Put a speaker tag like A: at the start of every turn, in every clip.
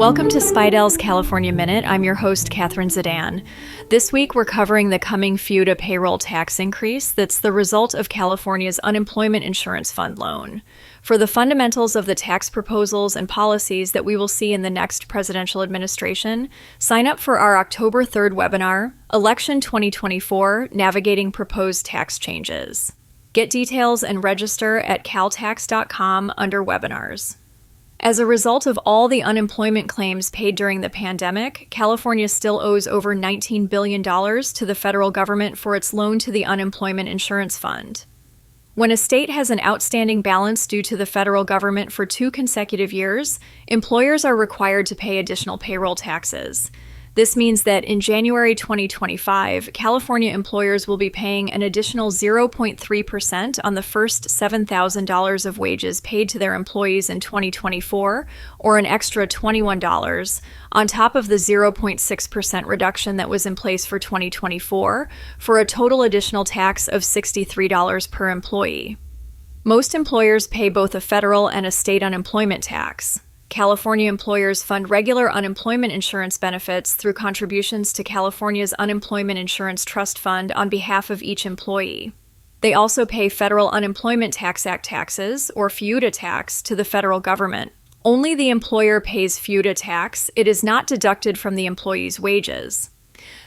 A: Welcome to Spiedel's California Minute. I'm your host, Catherine Zidane. This week, we're covering the coming FUTA payroll tax increase that's the result of California's Unemployment Insurance Fund loan. For the fundamentals of the tax proposals and policies that we will see in the next presidential administration, sign up for our October 3rd webinar, Election 2024, Navigating Proposed Tax Changes. Get details and register at caltax.com under webinars. As a result of all the unemployment claims paid during the pandemic, California still owes over $19 billion to the federal government for its loan to the Unemployment Insurance Fund. When a state has an outstanding balance due to the federal government for 2 consecutive years, employers are required to pay additional payroll taxes. This means that in January 2025, California employers will be paying an additional 0.3% on the first $7,000 of wages paid to their employees in 2024, or an extra $21, on top of the 0.6% reduction that was in place for 2024, for a total additional tax of $63 per employee. Most employers pay both a federal and a state unemployment tax. California employers fund regular unemployment insurance benefits through contributions to California's Unemployment Insurance Trust Fund on behalf of each employee. They also pay Federal Unemployment Tax Act taxes, or FUTA tax, to the federal government. Only the employer pays FUTA tax. It is not deducted from the employee's wages.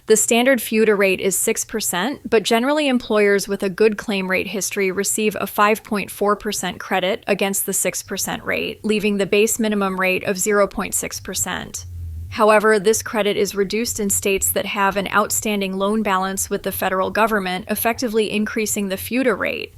A: The standard FUTA rate is 6%, but generally employers with a good claim rate history receive a 5.4% credit against the 6% rate, leaving the base minimum rate of 0.6%. However, this credit is reduced in states that have an outstanding loan balance with the federal government, effectively increasing the FUTA rate.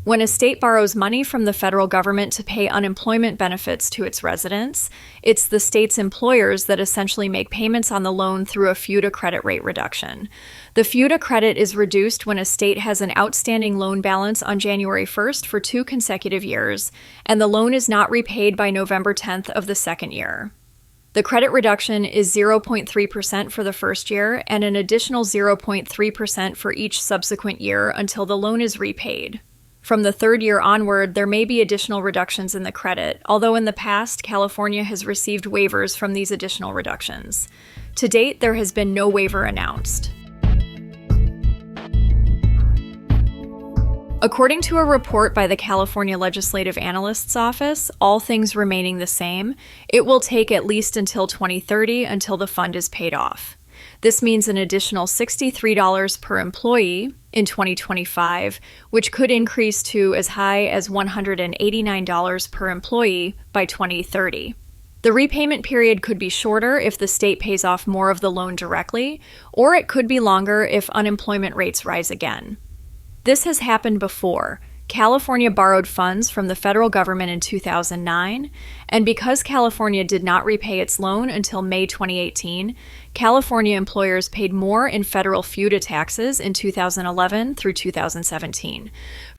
A: When a state borrows money from the federal government to pay unemployment benefits to its residents, it's the state's employers that essentially make payments on the loan through a FUTA credit rate reduction. The FUTA credit is reduced when a state has an outstanding loan balance on January 1st for 2 consecutive years, and the loan is not repaid by November 10th of the second year. The credit reduction is 0.3% for the first year and an additional 0.3% for each subsequent year until the loan is repaid. From the third year onward, there may be additional reductions in the credit, although in the past, California has received waivers from these additional reductions. To date, there has been no waiver announced. According to a report by the California Legislative Analyst's Office, all things remaining the same, it will take at least until 2030 until the fund is paid off. This means an additional $63 per employee in 2025, which could increase to as high as $189 per employee by 2030. The repayment period could be shorter if the state pays off more of the loan directly, or it could be longer if unemployment rates rise again. This has happened before. California borrowed funds from the federal government in 2009, and because California did not repay its loan until May 2018, California employers paid more in federal FUTA taxes in 2011 through 2017.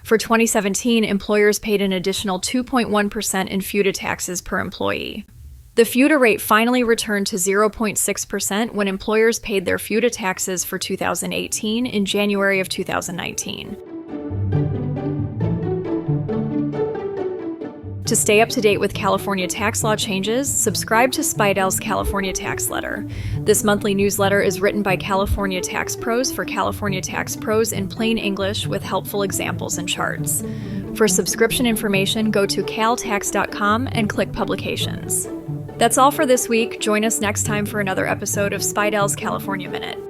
A: For 2017, employers paid an additional 2.1% in FUTA taxes per employee. The FUTA rate finally returned to 0.6% when employers paid their FUTA taxes for 2018 in January of 2019. To stay up to date with California tax law changes, subscribe to Spiedel's California Tax Letter. This monthly newsletter is written by California Tax Pros for California Tax Pros in plain English with helpful examples and charts. For subscription information, go to caltax.com and click Publications. That's all for this week. Join us next time for another episode of Spiedel's California Minute.